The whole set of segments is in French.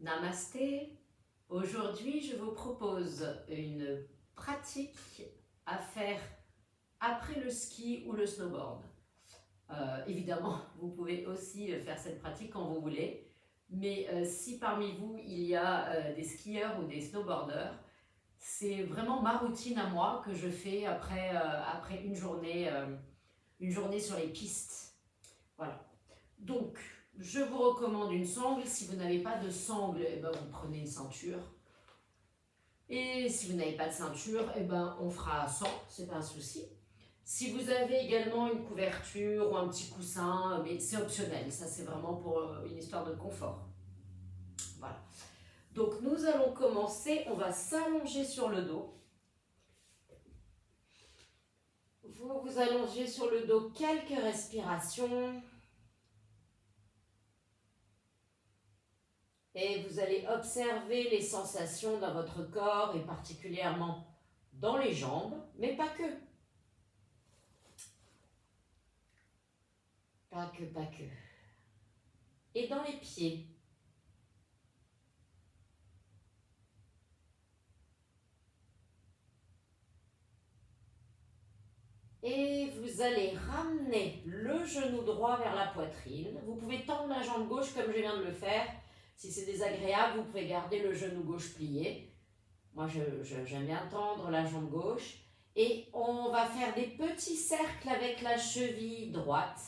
Namasté. Aujourd'hui, je vous propose une pratique à faire après le ski ou le snowboard. Évidemment, vous pouvez aussi faire cette pratique quand vous voulez, mais si parmi vous, il y a des skieurs ou des snowboarders, c'est vraiment ma routine à moi que je fais après une journée sur les pistes. Voilà. Donc, je vous recommande une sangle. Si vous n'avez pas de sangle, vous prenez une ceinture. Et si vous n'avez pas de ceinture, on fera sans, c'est pas un souci. Si vous avez également une couverture ou un petit coussin, mais c'est optionnel, ça c'est vraiment pour une histoire de confort. Voilà. Donc nous allons commencer, on va s'allonger sur le dos. Vous vous allongez sur le dos quelques respirations. Et vous allez observer les sensations dans votre corps et particulièrement dans les jambes, mais pas que. Pas que. Et dans les pieds. Et vous allez ramener le genou droit vers la poitrine. Vous pouvez tendre la jambe gauche comme je viens de le faire. Si c'est désagréable, vous pouvez garder le genou gauche plié. Moi, j'aime bien tendre la jambe gauche. Et on va faire des petits cercles avec la cheville droite.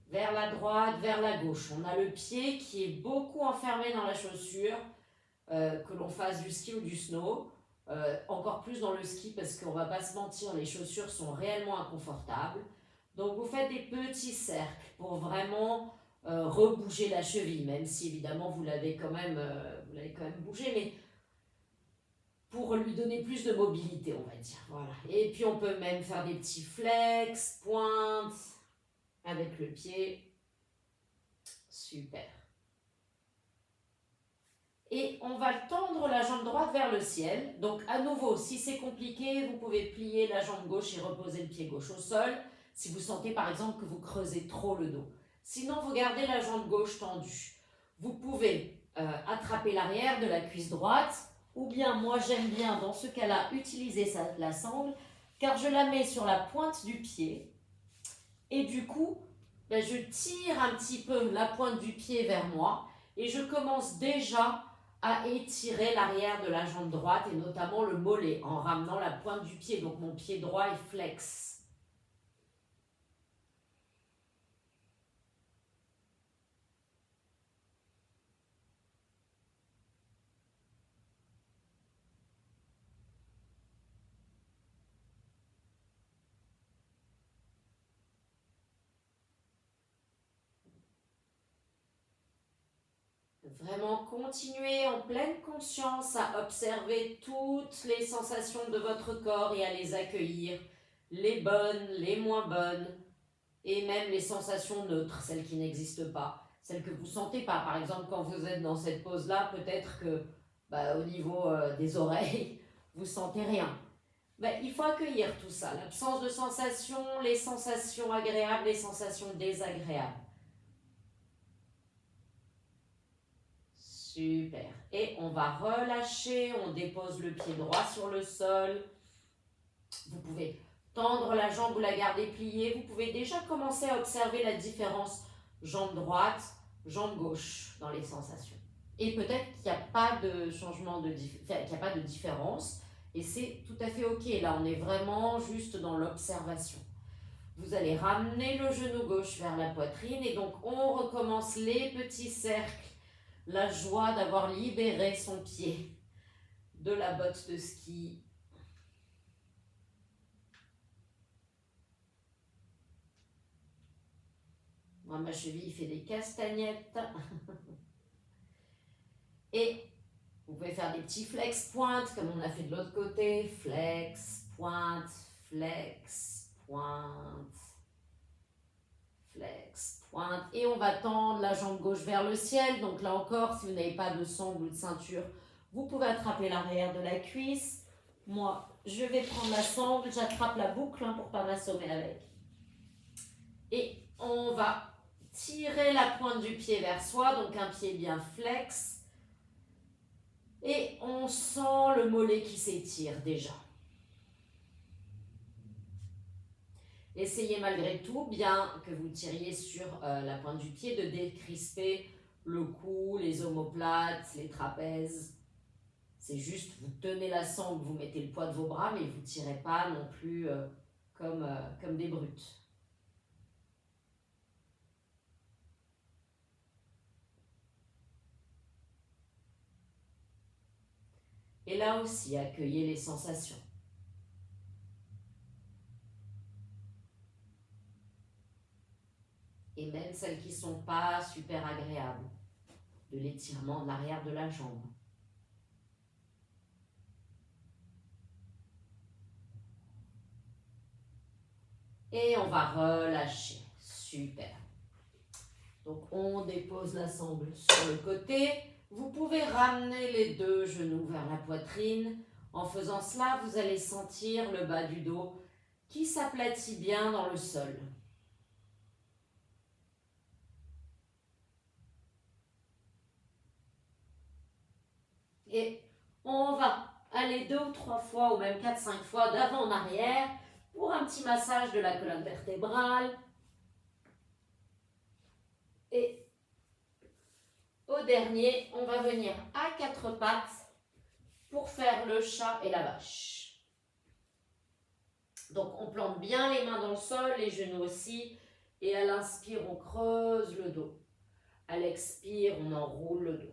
Vers la droite, vers la gauche. On a le pied qui est beaucoup enfermé dans la chaussure, que l'on fasse du ski ou du snow. Encore plus dans le ski parce qu'on ne va pas se mentir, les chaussures sont réellement inconfortables. Donc vous faites des petits cercles pour vraiment rebouger la cheville, même si évidemment vous l'avez quand même bougé, mais pour lui donner plus de mobilité, on va dire. Voilà. Et puis on peut même faire des petits flex, pointes, avec le pied. Super. Et on va tendre la jambe droite vers le ciel. Donc à nouveau, si c'est compliqué, vous pouvez plier la jambe gauche et reposer le pied gauche au sol. Si vous sentez par exemple que vous creusez trop le dos. Sinon, vous gardez la jambe gauche tendue. Vous pouvez attraper l'arrière de la cuisse droite. Ou bien, moi j'aime bien dans ce cas-là utiliser la sangle, car je la mets sur la pointe du pied. Et du coup, je tire un petit peu la pointe du pied vers moi. Et je commence déjà à étirer l'arrière de la jambe droite et notamment le mollet en ramenant la pointe du pied. Donc mon pied droit est flex. Vraiment continuez en pleine conscience à observer toutes les sensations de votre corps et à les accueillir, les bonnes, les moins bonnes, et même les sensations neutres, celles qui n'existent pas, celles que vous ne sentez pas. Par exemple, quand vous êtes dans cette pose-là, peut-être que au niveau des oreilles, vous ne sentez rien. Il faut accueillir tout ça, l'absence de sensations, les sensations agréables, les sensations désagréables. Super. Et on va relâcher, on dépose le pied droit sur le sol. Vous pouvez tendre la jambe ou la garder pliée. Vous pouvez déjà commencer à observer la différence jambe droite, jambe gauche dans les sensations. Et peut-être qu'il n'y a pas de changement qu'il n'y a pas de différence. Et c'est tout à fait ok. Là, on est vraiment juste dans l'observation. Vous allez ramener le genou gauche vers la poitrine et donc on recommence les petits cercles. La joie d'avoir libéré son pied de la botte de ski. Moi, ma cheville fait des castagnettes. Et vous pouvez faire des petits flex pointes comme on a fait de l'autre côté. Flex, pointe, flex, pointe, flex, pointe. Et on va tendre la jambe gauche vers le ciel. Donc là encore, si vous n'avez pas de sangle ou de ceinture, vous pouvez attraper l'arrière de la cuisse. Moi, je vais prendre la sangle, j'attrape la boucle pour ne pas m'assommer avec. Et on va tirer la pointe du pied vers soi, donc un pied bien flex. Et on sent le mollet qui s'étire déjà. Essayez malgré tout, bien que vous tiriez sur la pointe du pied, de décrisper le cou, les omoplates, les trapèzes. C'est juste, vous tenez la sangle, vous mettez le poids de vos bras, mais vous ne tirez pas non plus comme des brutes. Et là aussi, accueillez les sensations. Et même celles qui ne sont pas super agréables, de l'étirement de l'arrière de la jambe. Et on va relâcher. Super. Donc on dépose la sangle sur le côté. Vous pouvez ramener les deux genoux vers la poitrine. En faisant cela, vous allez sentir le bas du dos qui s'aplatit bien dans le sol. Et on va aller 2 ou 3 fois, ou même 4-5 fois d'avant en arrière pour un petit massage de la colonne vertébrale. Et au dernier, on va venir à 4 pattes pour faire le chat et la vache. Donc on plante bien les mains dans le sol, les genoux aussi. Et à l'inspire, on creuse le dos. À l'expire, on enroule le dos.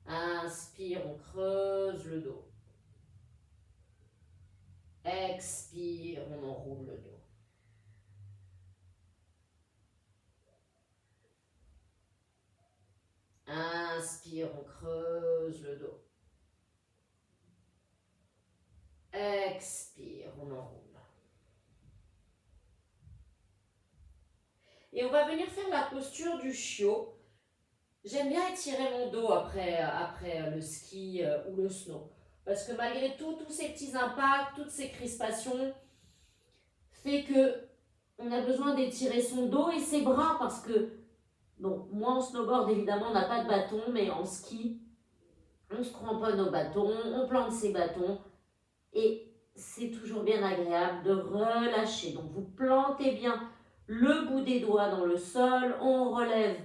Inspire, on creuse le dos. Expire, on enroule le dos. Inspire, on creuse le dos. Expire, on enroule. Et on va venir faire la posture du chiot. J'aime bien étirer mon dos après le ski ou le snow. Parce que malgré tout, tous ces petits impacts, toutes ces crispations, fait que on a besoin d'étirer son dos et ses bras parce que, bon, moi en snowboard évidemment on n'a pas de bâton, mais en ski, on se cramponne au bâton, on plante ses bâtons et c'est toujours bien agréable de relâcher. Donc vous plantez bien le bout des doigts dans le sol, on relève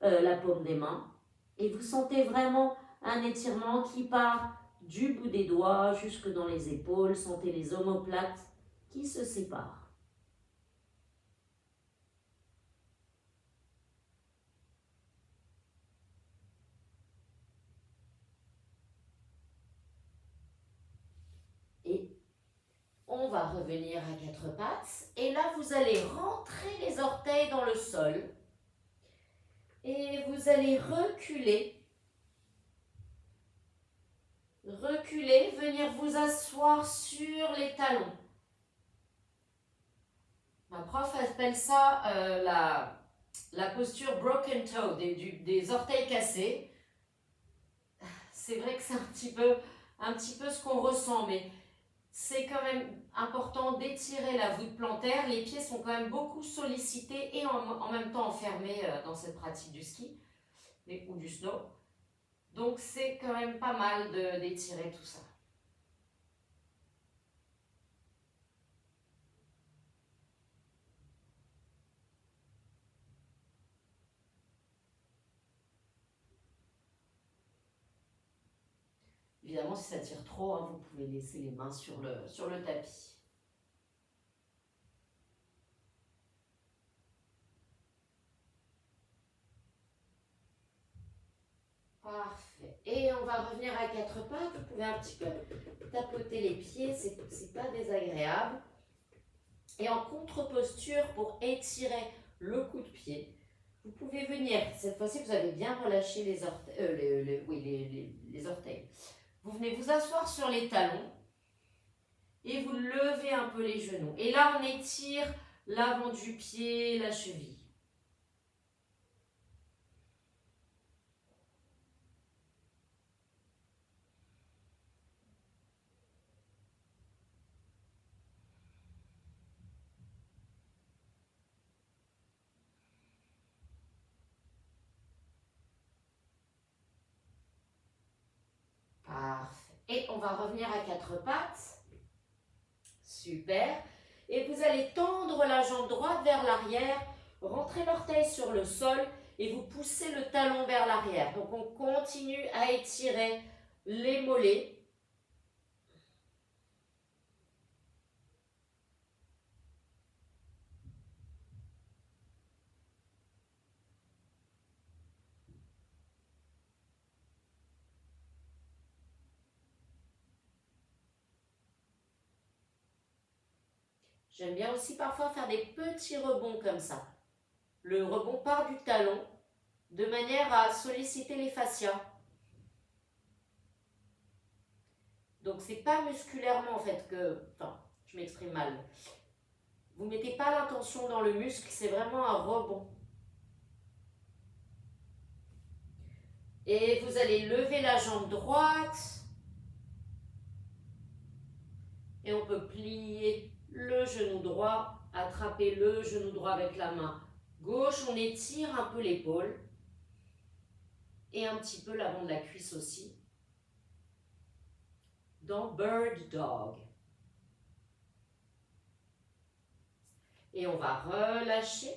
la paume des mains et vous sentez vraiment un étirement qui part du bout des doigts jusque dans les épaules. Sentez les omoplates qui se séparent. Et on va revenir à 4 pattes et là vous allez rentrer les orteils dans le sol et vous allez reculer, venir vous asseoir sur les talons. Ma prof appelle ça la posture broken toe, des orteils cassés. C'est vrai que c'est un petit peu ce qu'on ressent, mais c'est quand même important d'étirer la voûte plantaire. Les pieds sont quand même beaucoup sollicités et en même temps enfermés dans cette pratique du ski ou du snow. Donc c'est quand même pas mal d'étirer tout ça. Évidemment, si ça tire trop, vous pouvez laisser les mains sur le tapis. Parfait. Et on va revenir à 4 pattes. Vous pouvez un petit peu tapoter les pieds, c'est pas désagréable. Et en contre-posture, pour étirer le coup de pied, vous pouvez venir, cette fois-ci vous avez bien relâché les orteils, les orteils. Vous venez vous asseoir sur les talons et vous levez un peu les genoux. Et là on étire l'avant du pied, la cheville. Et on va revenir à quatre pattes. Super. Et vous allez tendre la jambe droite vers l'arrière, rentrer l'orteil sur le sol et vous poussez le talon vers l'arrière. Donc on continue à étirer les mollets. J'aime bien aussi parfois faire des petits rebonds comme ça. Le rebond part du talon de manière à solliciter les fascias. Donc c'est pas musculairement en fait que, enfin, je m'exprime mal. Vous mettez pas l'intention dans le muscle, c'est vraiment un rebond. Et vous allez lever la jambe droite. Et on peut plier le genou droit, attraper le genou droit avec la main gauche. On étire un peu l'épaule et un petit peu l'avant de la cuisse aussi. Dans Bird Dog. Et on va relâcher.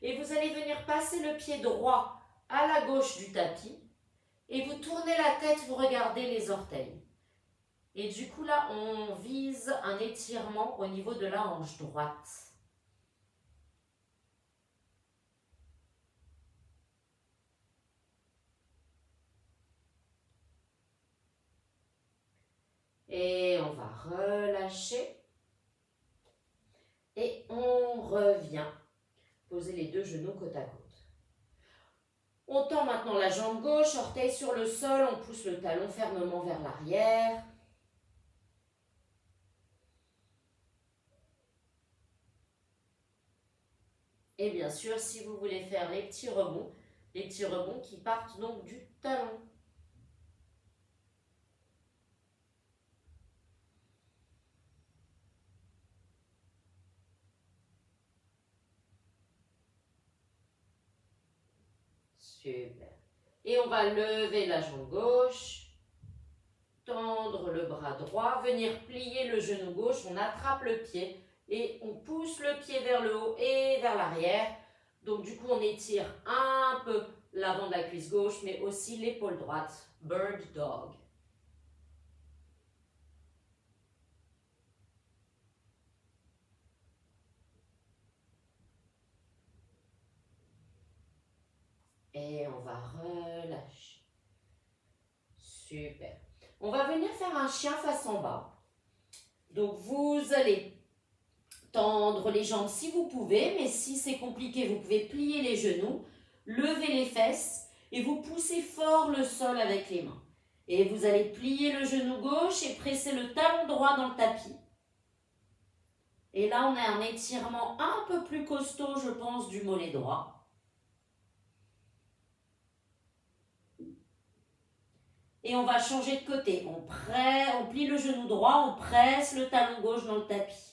Et vous allez venir passer le pied droit à la gauche du tapis. Et vous tournez la tête, vous regardez les orteils. Et du coup là, on vise un étirement au niveau de la hanche droite. Et on va relâcher. Et on revient. Posez les deux genoux côte à côte. On tend maintenant la jambe gauche, orteil sur le sol, on pousse le talon fermement vers l'arrière. Et bien sûr, si vous voulez faire les petits rebonds qui partent donc du talon. Super. Et on va lever la jambe gauche, tendre le bras droit, venir plier le genou gauche, on attrape le pied et on pousse le pied vers le haut et vers l'arrière. Donc du coup, on étire un peu l'avant de la cuisse gauche, mais aussi l'épaule droite. Bird Dog. Et on va relâcher. Super. On va venir faire un chien face en bas. Donc vous allez tendre les jambes si vous pouvez, mais si c'est compliqué, vous pouvez plier les genoux, lever les fesses et vous poussez fort le sol avec les mains. Et vous allez plier le genou gauche et presser le talon droit dans le tapis. Et là, on a un étirement un peu plus costaud, je pense, du mollet droit. Et on va changer de côté. On plie le genou droit, on presse le talon gauche dans le tapis.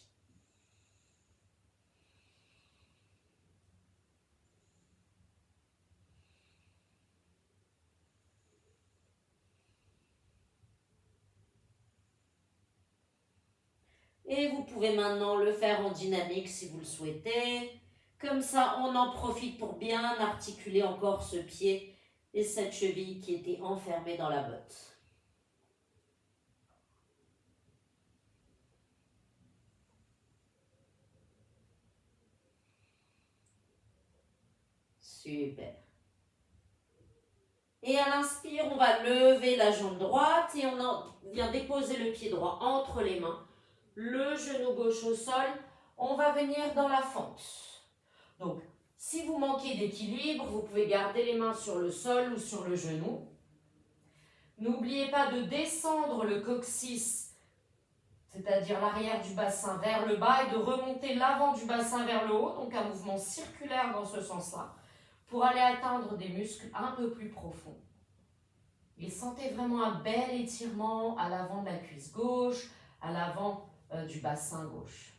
Et vous pouvez maintenant le faire en dynamique si vous le souhaitez. Comme ça, on en profite pour bien articuler encore ce pied et cette cheville qui était enfermée dans la botte. Super. Et à l'inspire, on va lever la jambe droite et on vient déposer le pied droit entre les mains. Le genou gauche au sol. On va venir dans la fente. Donc, si vous manquez d'équilibre, vous pouvez garder les mains sur le sol ou sur le genou. N'oubliez pas de descendre le coccyx, c'est-à-dire l'arrière du bassin vers le bas et de remonter l'avant du bassin vers le haut, donc un mouvement circulaire dans ce sens-là, pour aller atteindre des muscles un peu plus profonds. Et sentez vraiment un bel étirement à l'avant de la cuisse gauche, à l'avant du bassin gauche.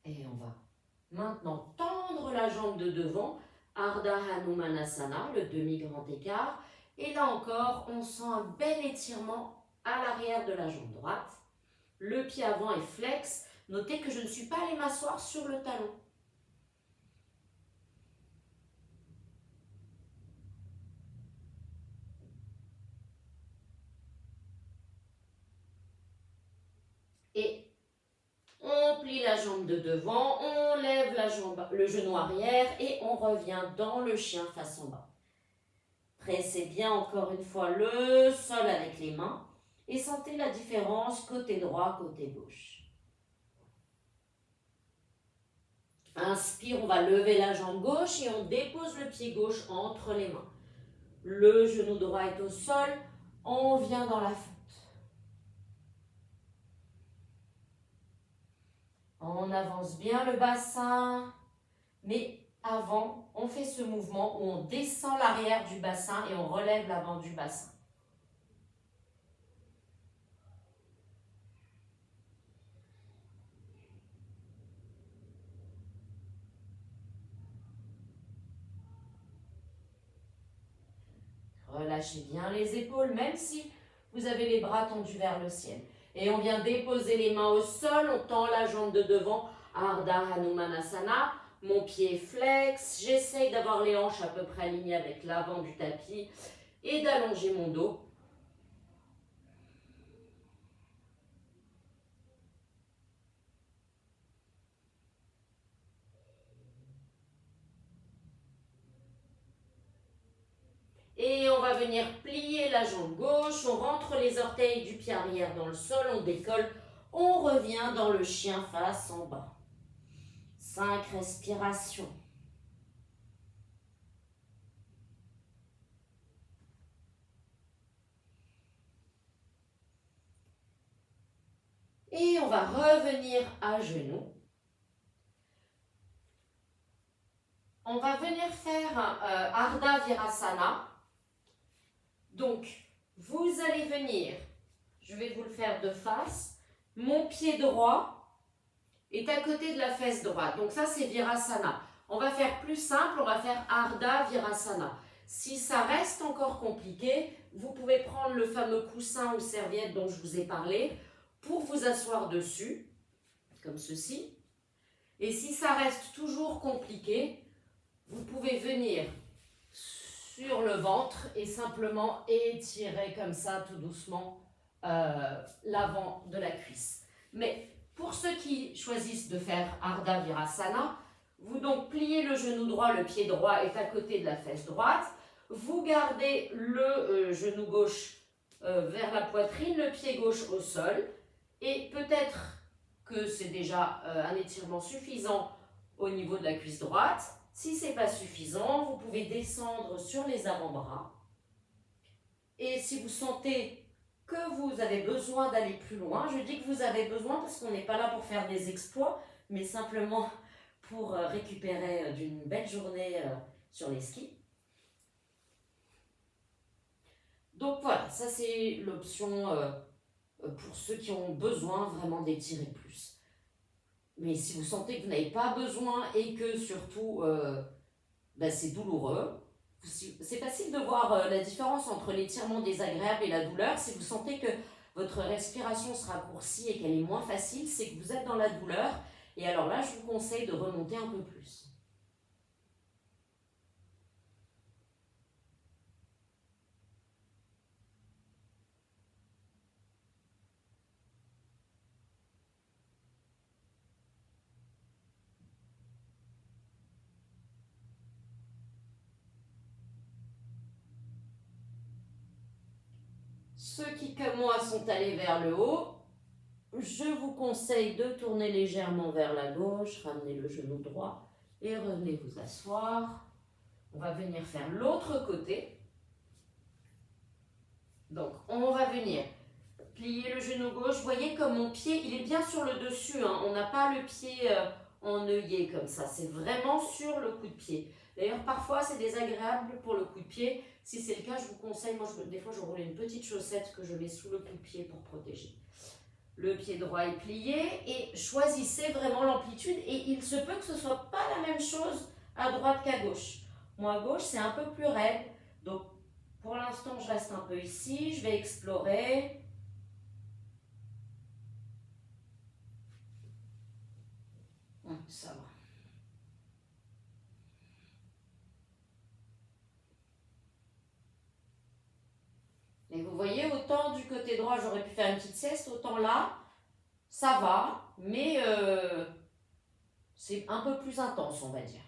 Et on va maintenant tendre la jambe de devant, Ardha Hanumanasana, le demi-grand écart. Et là encore, on sent un bel étirement à l'arrière de la jambe droite. Le pied avant est flex. Notez que je ne suis pas allée m'asseoir sur le talon. Et on plie la jambe de devant, on lève le genou arrière et on revient dans le chien face en bas. Pressez bien encore une fois le sol avec les mains et sentez la différence côté droit, côté gauche. Inspire, on va lever la jambe gauche et on dépose le pied gauche entre les mains. Le genou droit est au sol, on vient dans la fente. On avance bien le bassin, mais avant, on fait ce mouvement où on descend l'arrière du bassin et on relève l'avant du bassin. Relâchez bien les épaules, même si vous avez les bras tendus vers le ciel. Et on vient déposer les mains au sol, on tend la jambe de devant, Ardha Hanumanasana. Mon pied flex, j'essaye d'avoir les hanches à peu près alignées avec l'avant du tapis et d'allonger mon dos. Et on va venir plier la jambe gauche, on rentre les orteils du pied arrière dans le sol, on décolle, on revient dans le chien face en bas. 5 respirations. Et on va revenir à genoux. On va venir faire Ardha Virasana. Donc, vous allez venir, je vais vous le faire de face, mon pied droit est à côté de la fesse droite. Donc ça, c'est Virasana. On va faire plus simple, on va faire Ardha Virasana. Si ça reste encore compliqué, vous pouvez prendre le fameux coussin ou serviette dont je vous ai parlé pour vous asseoir dessus, comme ceci. Et si ça reste toujours compliqué, vous pouvez venir sur le ventre et simplement étirer comme ça tout doucement l'avant de la cuisse. Mais pour ceux qui choisissent de faire Ardha Virasana, vous donc pliez le genou droit, le pied droit est à côté de la fesse droite. Vous gardez le genou gauche vers la poitrine, le pied gauche au sol. Et peut-être que c'est déjà un étirement suffisant au niveau de la cuisse droite. Si ce n'est pas suffisant, vous pouvez descendre sur les avant-bras. Et si vous sentez que vous avez besoin d'aller plus loin, je dis que vous avez besoin parce qu'on n'est pas là pour faire des exploits, mais simplement pour récupérer d'une belle journée sur les skis. Donc voilà, ça c'est l'option pour ceux qui ont besoin vraiment d'étirer plus. Mais si vous sentez que vous n'avez pas besoin et que surtout c'est douloureux, c'est facile de voir la différence entre l'étirement désagréable et la douleur. Si vous sentez que votre respiration se raccourcit et qu'elle est moins facile, c'est que vous êtes dans la douleur. Et alors là, je vous conseille de remonter un peu plus. Ceux qui, comme moi, sont allés vers le haut, je vous conseille de tourner légèrement vers la gauche, ramener le genou droit et revenez vous asseoir. On va venir faire l'autre côté. Donc, on va venir plier le genou gauche. Vous voyez comme mon pied, il est bien sur le dessus. Hein. On n'a pas le pied en œillet comme ça. C'est vraiment sur le coup de pied. D'ailleurs, parfois, c'est désagréable pour le coup de pied. Si c'est le cas, je vous conseille, moi, des fois, je roule une petite chaussette que je mets sous le coup de pied pour protéger. Le pied droit est plié et choisissez vraiment l'amplitude. Et il se peut que ce ne soit pas la même chose à droite qu'à gauche. Moi, à gauche, c'est un peu plus raide. Donc, pour l'instant, je reste un peu ici. Je vais explorer. Ça va. Et vous voyez, autant du côté droit, j'aurais pu faire une petite sieste, autant là, ça va, mais c'est un peu plus intense, on va dire.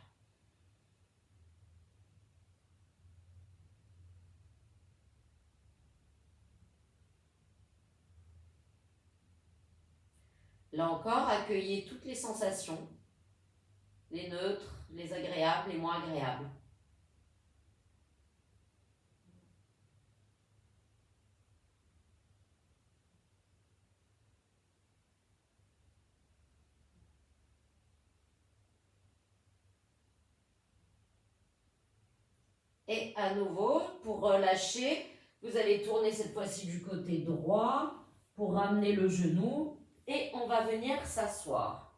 Là encore, accueillez toutes les sensations, les neutres, les agréables, les moins agréables. Et à nouveau, pour relâcher, vous allez tourner cette fois-ci du côté droit pour ramener le genou et on va venir s'asseoir.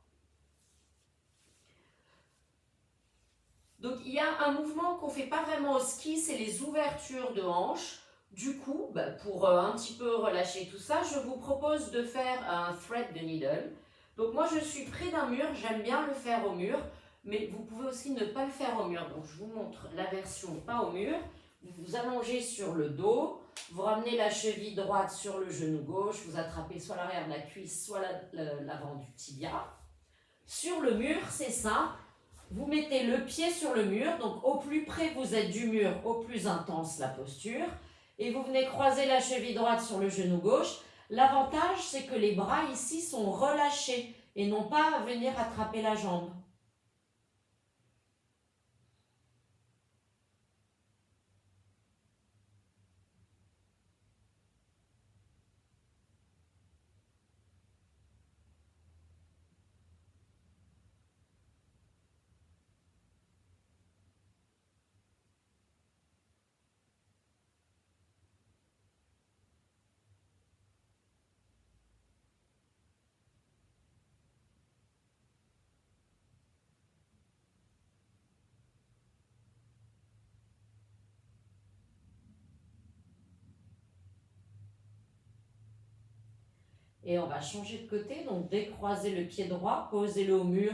Donc il y a un mouvement qu'on ne fait pas vraiment au ski, c'est les ouvertures de hanches. Du coup, pour un petit peu relâcher tout ça, je vous propose de faire un thread de needle. Donc moi je suis près d'un mur, j'aime bien le faire au mur. Mais vous pouvez aussi ne pas le faire au mur. Donc je vous montre la version pas au mur. Vous vous allongez sur le dos, vous ramenez la cheville droite sur le genou gauche, vous attrapez soit l'arrière de la cuisse, soit l'avant du tibia. Sur le mur, c'est simple. Vous mettez le pied sur le mur, donc au plus près vous êtes du mur, au plus intense la posture. Et vous venez croiser la cheville droite sur le genou gauche. L'avantage, c'est que les bras ici sont relâchés et non pas à venir attraper la jambe. Et on va changer de côté, donc décroiser le pied droit, posez-le au mur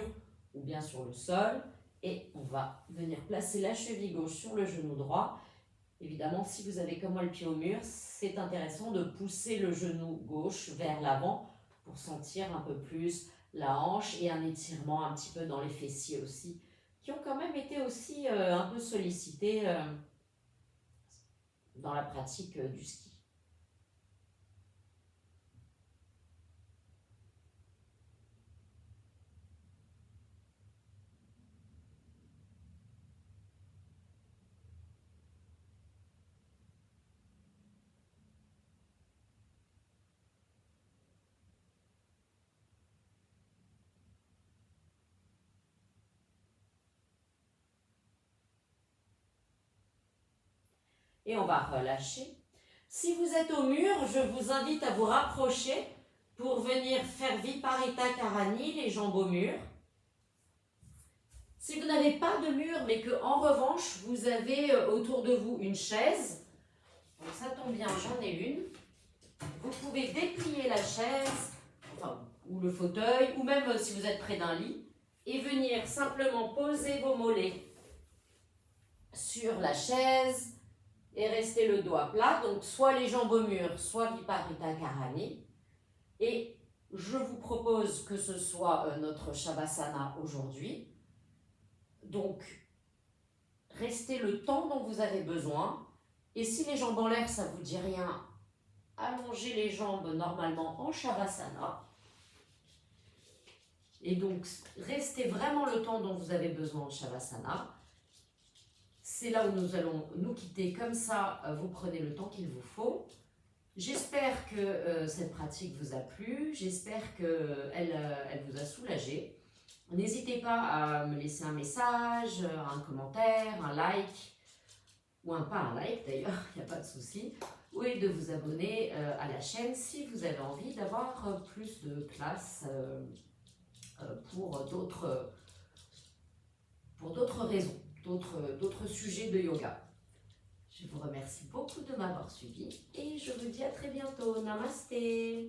ou bien sur le sol. Et on va venir placer la cheville gauche sur le genou droit. Évidemment, si vous avez comme moi le pied au mur, c'est intéressant de pousser le genou gauche vers l'avant pour sentir un peu plus la hanche et un étirement un petit peu dans les fessiers aussi, qui ont quand même été aussi un peu sollicités dans la pratique du ski. Et on va relâcher. Si vous êtes au mur, je vous invite à vous rapprocher pour venir faire Viparita Karani, les jambes au mur. Si vous n'avez pas de mur, mais que en revanche, vous avez autour de vous une chaise, donc ça tombe bien, j'en ai une. Vous pouvez déplier la chaise, ou le fauteuil, ou même si vous êtes près d'un lit, et venir simplement poser vos mollets sur la chaise, et rester le dos à plat, donc soit les jambes au mur, soit Viparita Karani. Et je vous propose que ce soit notre Shavasana aujourd'hui. Donc, restez le temps dont vous avez besoin. Et si les jambes en l'air, ça ne vous dit rien, allongez les jambes normalement en Shavasana. Et donc, restez vraiment le temps dont vous avez besoin en Shavasana. C'est là où nous allons nous quitter. Comme ça, vous prenez le temps qu'il vous faut. J'espère que cette pratique vous a plu. J'espère qu'elle vous a soulagé. N'hésitez pas à me laisser un message, un commentaire, un like, ou pas un like d'ailleurs, il n'y a pas de souci. et de vous abonner à la chaîne si vous avez envie d'avoir plus de classes pour d'autres raisons, d'autres sujets de yoga. Je vous remercie beaucoup de m'avoir suivi et je vous dis à très bientôt. Namasté.